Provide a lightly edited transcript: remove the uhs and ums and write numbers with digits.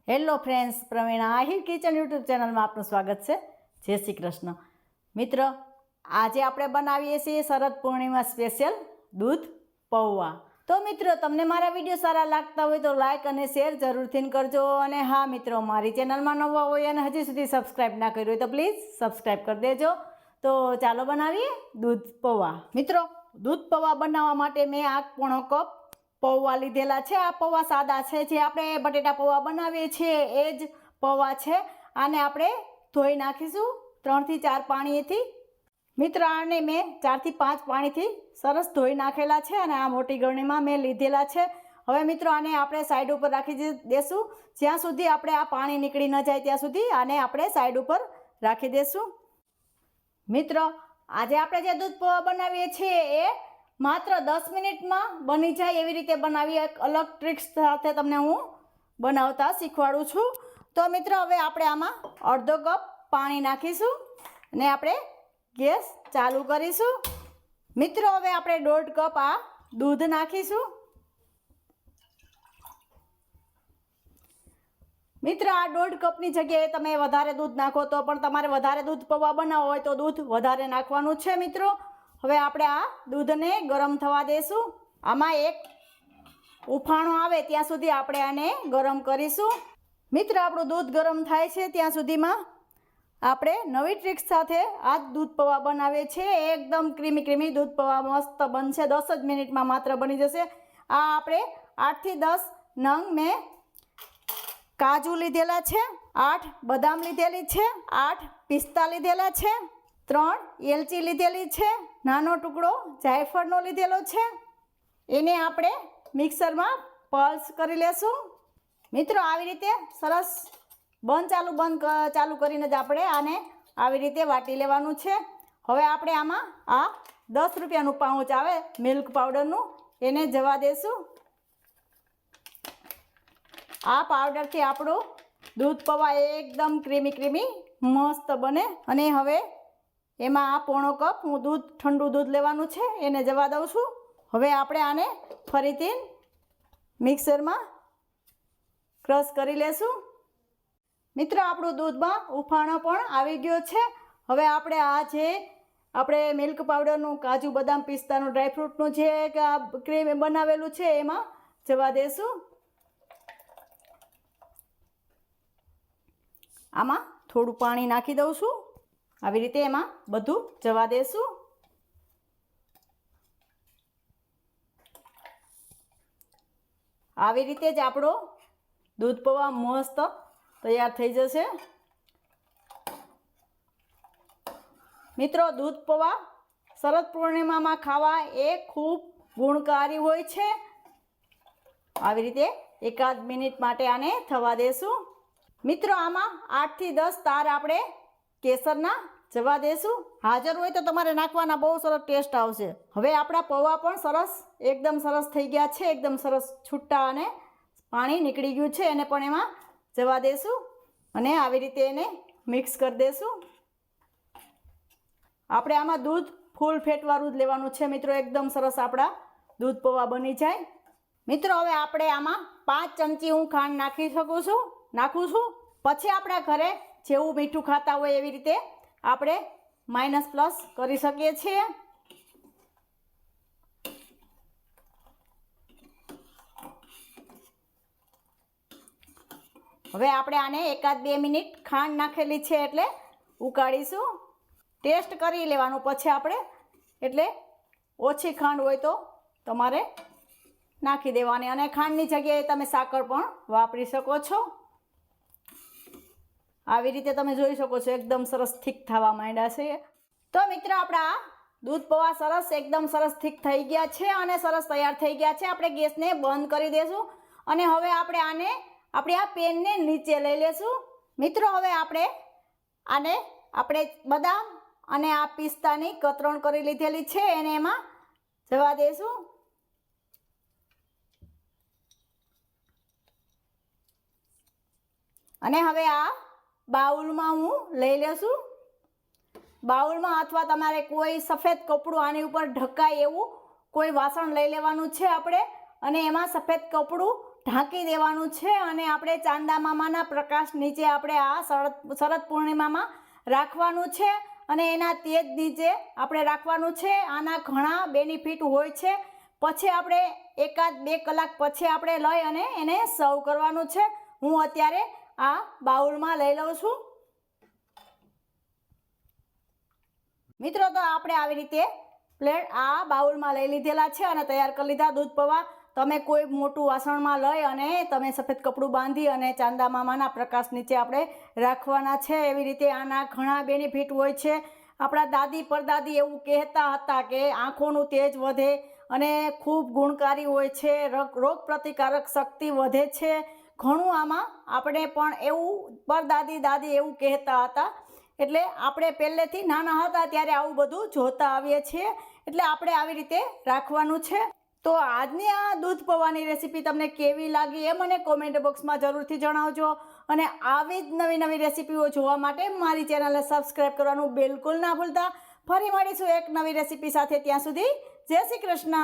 Hello friends, Pravina Ahir kitchen YouTube ચેનલમાં આપનું સ્વાગત છે. જય શ્રી કૃષ્ણ. મિત્ર, આજે આપણે બનાવીએ છીએ શરદ પૂર્ણિમા સ્પેશિયલ દૂધ પૌવા. તો મિત્રો, તમને મારા વિડીયો સારા લાગતા હોય તો લાઇક અને શેર જરૂરથી કરજો. અને હા મિત્રો, મારી ચેનલમાં નવા હોય અને હજી સુધી સબસ્ક્રાઈબ ના કર્યું હોય તો પ્લીઝ સબસ્ક્રાઈબ કરી દેજો. તો ચાલો બનાવીએ દૂધ પૌવા. મિત્રો, દૂધ પૌવા બનાવવા માટે મેં આ પોણો કપ પૌવા લીધેલા છે. આ પૌવા સાદા છે, જે આપણે બટેટા પૌવા બનાવીએ છીએ એ જ પૌવા છે. આને આપણે ધોઈ નાખીશું 3 થી 4 પાણીથી. મિત્ર, આને મેં 4 થી 5 પાણીથી સરસ ધોઈ નાખેલા છે અને આ મોટી ગરણીમાં મેં લીધેલા છે. હવે મિત્રો, આને આપણે સાઈડ ઉપર રાખી દેશું. જ્યાં સુધી આપણે આ પાણી નીકળી ન જાય ત્યાં સુધી આને આપણે સાઈડ ઉપર રાખી દેશું. મિત્રો, આજે આપણે જે દૂધ પૌવા બનાવીએ છીએ એ માત્ર 10 મિનિટમાં બની જાય એવી રીતે બનાવી. એક અલગ ટ્રિક્સ સાથે તમને હું બનાવતા શીખવાડું છું. તો મિત્રો, હવે આપણે આમાં અડધો કપ પાણી નાખીશું અને આપણે ગેસ ચાલુ કરીશું. મિત્રો, હવે આપણે 1.5 કપ આ દૂધ નાખીશું. મિત્ર, આ 1.5 કપની જગ્યાએ તમે વધારે દૂધ નાખો તો પણ તમારે વધારે દૂધ પૌવા બનાવવો હોય તો દૂધ વધારે નાખવાનું છે. મિત્રો, હવે આપણે આ દૂધને ગરમ થવા દઈશું. આમાં એક ઉફાણો આવે ત્યાં સુધી આપણે આને ગરમ કરીશું. મિત્ર, આપણું દૂધ ગરમ થાય છે ત્યાં સુધીમાં આપણે નવી ટ્રિક્સ સાથે આ દૂધ પૌવા બનાવીએ છીએ. એકદમ ક્રીમી દૂધ પૌવા મસ્ત બનશે. 10 જ મિનિટમાં માત્ર બની જશે. આ આપણે 8 થી 10 નંગ મેં કાજુ લીધેલા છે, 8 બદામ લીધેલી છે, 8 પિસ્તા લીધેલા છે, 3 એલચી લીધેલી છે, નાનો ટુકડો જાયફળનો લીધેલો છે. એને આપણે મિક્સરમાં પલ્સ કરી લેશું. મિત્રો, આવી રીતે સરસ બંધ ચાલુ કરીને જ આપણે આને આવી રીતે વાટી લેવાનું છે. હવે આપણે આમાં આ 10 રૂપિયાનું પાઉચ આવે મિલ્ક પાવડરનું, એને જવા દેશું. આ પાવડરથી આપણું દૂધ પૌવા એકદમ ક્રીમી મસ્ત બને. અને હવે એમાં આ પોણો કપ હું ઠંડુ દૂધ લેવાનું છે એને જવા દઉં છું. હવે આપણે આને ફરીથી મિક્સરમાં ક્રશ કરી લેશું. મિત્રો, આપણું દૂધમાં ઉફાણો પણ આવી ગયો છે. હવે આપણે આ જે આપણે મિલ્ક પાવડરનું, કાજુ બદામ પિસ્તાનું, ડ્રાયફ્રૂટનું જે ક્રીમ બનાવેલું છે એમાં જવા દેશું. આમાં થોડું પાણી નાખી દઉં છું. આવી રીતે એમાં બધું જવા દેશું. આવી રીતે જ આપણો દૂધ પૌવા મસ્ત તૈયાર થઈ જશે. મિત્રો, દૂધ પૌવા શરદ પૂર્ણિમામાં ખાવા એ ખૂબ ગુણકારી હોય છે. આવી રીતે 1 મિનિટ માટે આને થવા દેશું. મિત્રો, આમાં 8 થી 10 તાર આપણે કેસરના જવા દેશું. હાજર હોય તો તમારે નાખવાના, બહુ સરસ ટેસ્ટ આવશે. હવે આપણા પૌવા પણ એકદમ સરસ થઈ ગયા છે. એકદમ સરસ છૂટા અને પાણી નીકળી ગયું છે. એને પણ એમાં જવા દેશું અને આવી રીતે એને મિક્સ કરી દેશું. આપણે આમાં દૂધ ફૂલ ફેટવાળું જ લેવાનું છે. મિત્રો, એકદમ સરસ આપણા દૂધ પૌવા બની જાય. મિત્રો, હવે આપણે આમાં 5 ચમચી હું ખાંડ નાખું છું. પછી આપણા ઘરે જેવું મીઠું ખાતા હોય એવી રીતે આપણે માઇનસ પ્લસ કરી શકીએ છીએ. હવે આપણે આને 1-2 મિનિટ ખાંડ નાખેલી છે એટલે ઉકાળીશું. ટેસ્ટ કરી લેવાનું પછી આપણે, એટલે ઓછી ખાંડ હોય તો તમારે નાખી દેવાની. અને ખાંડની જગ્યાએ તમે સાકર પણ વાપરી શકો છો. આવી રીતે તમે જોઈ શકો છો એકદમ સરસ થીક થવા માંડ્યા છે. તો મિત્રો, આપણા દૂધ પૌવા સરસ એકદમ સરસ થીક થઈ ગયા છે અને સરસ તૈયાર થઈ ગયા છે. આપણે ગેસને બંધ કરી દઈશું અને હવે આપણે આને આપણી આ પેનને નીચે લઈ લેશું. મિત્રો, હવે આપણે બદામ અને આ પિસ્તાની કતરણ કરી લીધેલી છે એને એમાં જવા દઈશું. અને હવે આ બાઉલમાં હું લઈ લેશું. બાઉલમાં અથવા તમારે કોઈ સફેદ કપડું આની ઉપર ઢકાય એવું કોઈ વાસણ લઈ લેવાનું છે આપણે. અને એમાં સફેદ કપડું ઢાંકી દેવાનું છે અને આપણે ચાંદા મામાના પ્રકાશ નીચે આપણે આ શરદ પૂર્ણિમામાં રાખવાનું છે અને એના તેજ નીચે આપણે રાખવાનું છે. આના ઘણા બેનિફિટ હોય છે. પછી આપણે 1-2 કલાક પછી આપણે લઈ અને એને સર્વ કરવાનું છે. હું અત્યારે આ બાઉલમાં લઈ લઉં છું. મિત્રો તો આપણે આવી રીતે પ્લેટ આ બાઉલમાં લઈ લીધેલા છે અને તૈયાર કરી લીધા દૂધ પૌવા. તમે કોઈ મોટું વાસણમાં લઈ અને તમે સફેદ કપડું બાંધી અને ચાંદા મામાના પ્રકાશ નીચે આપણે રાખવાના છે. એવી રીતે આના ઘણા બેનિફિટ હોય છે. આપણા દાદી પરદાદી એવું કહેતા હતા કે આંખોનું તેજ વધે અને ખૂબ ગુણકારી હોય છે, રોગ પ્રતિકારક શક્તિ વધે છે. ઘણું આમાં આપણે પણ એવું પરદાદી દાદી એવું કહેતા હતા. એટલે આપણે પહેલેથી નાના હતા ત્યારે આવું બધું જોતા આવીએ છીએ. એટલે આપણે આવી રીતે રાખવાનું છે. તો આજની આ દૂધ પૌવાની રેસીપી તમને કેવી લાગી એ મને કોમેન્ટ બોક્સમાં જરૂરથી જણાવજો. અને આવી જ નવી નવી રેસીપીઓ જોવા માટે મારી ચેનલને સબસ્ક્રાઈબ કરવાનું બિલકુલ ના ભૂલતા. ફરી મળીશું એક નવી રેસીપી સાથે. ત્યાં સુધી જય શ્રી કૃષ્ણ.